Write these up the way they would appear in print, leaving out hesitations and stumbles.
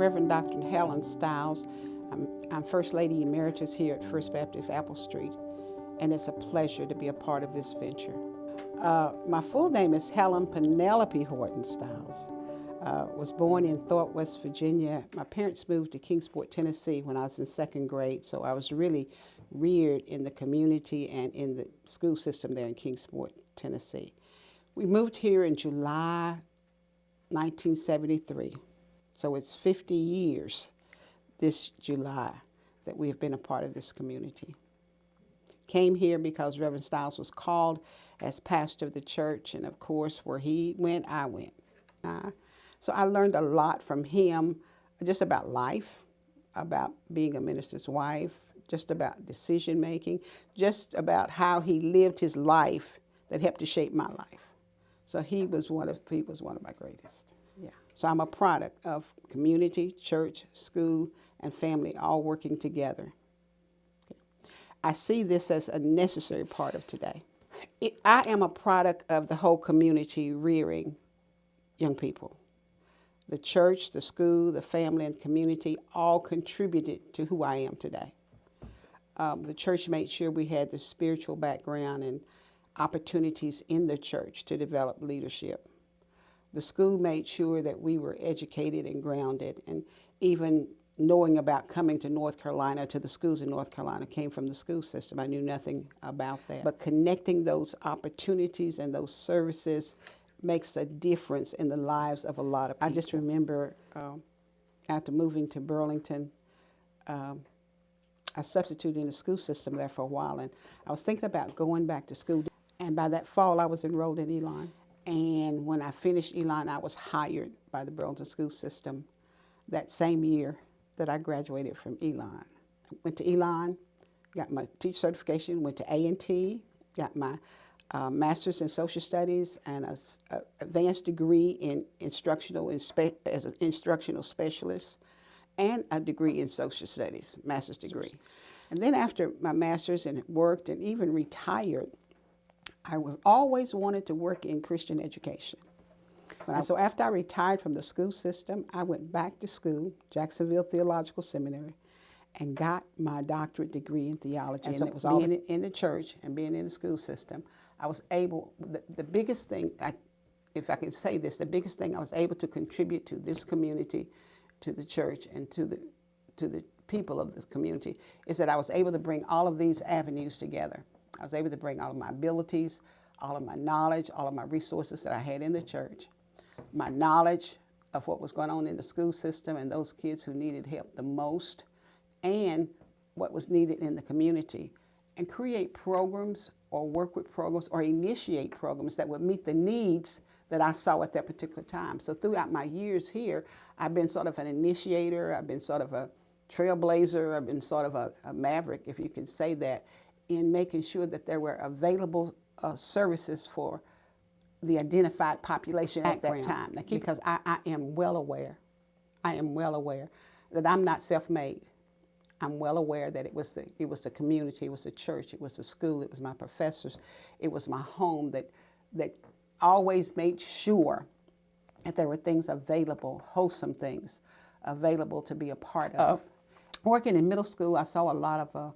Reverend Dr. Helen Stiles. I'm First Lady Emeritus here at First Baptist Apple Street, and it's a pleasure to be a part of this venture. My full name is Helen Penelope Horton Stiles. Was born in Thorpe, West Virginia. My parents moved to Kingsport, Tennessee when I was in second grade, so I was really reared in the community and in the school system there in Kingsport, Tennessee. We moved here in July 1973, so it's 50 years this July that we have been a part of this community. Came here because Reverend Stiles was called as pastor of the church, and of course, where he went, I went. So I learned a lot from him, just about life, about being a minister's wife, just about decision making, just about how he lived his life that helped to shape my life. So he was one of my greatest. Yeah. So I'm a product of community, church, school, and family all working together. I see this as a necessary part of today. I am a product of the whole community rearing young people. The church, the school, the family, and community all contributed to who I am today. The church made sure we had the spiritual background and opportunities in the church to develop leadership. The school made sure that we were educated and grounded, and even knowing about coming to North Carolina, to the schools in North Carolina, came from the school system. I knew nothing about that. But connecting those opportunities and those services makes a difference in the lives of a lot of people. I just remember after moving to Burlington, I substituted in the school system there for a while, and I was thinking about going back to school. And by that fall, I was enrolled in Elon. And when I finished Elon, I was hired by the Burlington school system that same year that I graduated from Elon. I went to Elon, got my teacher certification, went to A&T, got my master's in social studies and an advanced degree in as an instructional specialist, and a degree in social studies, master's degree. And then after my master's and worked and even retired, I always wanted to work in Christian education. So after I retired from the school system, I went back to school, Jacksonville Theological Seminary, and got my doctorate degree in theology. And so it was all in the church and being in the school system. I was able, the biggest thing, if I can say this, the biggest thing I was able to contribute to this community, to the church, and to the people of this community is that I was able to bring all of these avenues together. I was able to bring all of my abilities, all of my knowledge, all of my resources that I had in the church, my knowledge of what was going on in the school system and those kids who needed help the most, and what was needed in the community, and create programs or work with programs or initiate programs that would meet the needs that I saw at that particular time. So throughout my years here, I've been sort of an initiator, I've been sort of a trailblazer, I've been sort of a maverick, if you can say that, in making sure that there were available services for the identified population at that time. Now, because I am well aware that I'm not self-made. I'm well aware that it was the community, it was the church, it was the school, it was my professors, it was my home that always made sure that there were things available, wholesome things available to be a part of. Working in middle school, I saw a lot of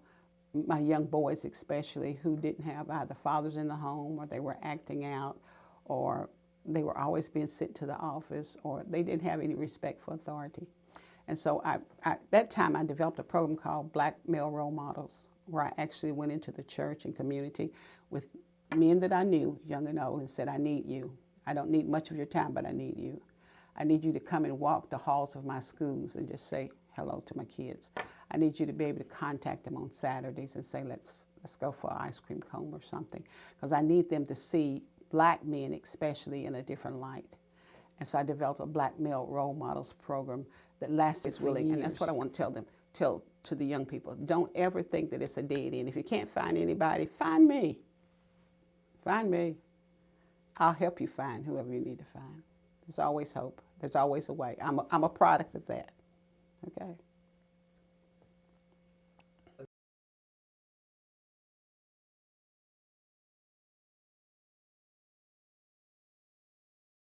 my young boys especially who didn't have either fathers in the home, or they were acting out, or they were always being sent to the office, or they didn't have any respect for authority. And so at that time I developed a program called Black Male Role Models, where I actually went into the church and community with men that I knew, young and old, and said, I need you. I don't need much of your time, but I need you. I need you to come and walk the halls of my schools and just say hello to my kids. I need you to be able to contact them on Saturdays and say, let's go for an ice cream cone or something, because I need them to see black men especially in a different light. And so I developed a Black Male Role Models program that lasted for years. And that's what I want to tell to the young people. Don't ever think that it's a dead end. If you can't find anybody, find me. Find me. I'll help you find whoever you need to find. There's always hope. There's always a way. I'm a product of that. Okay.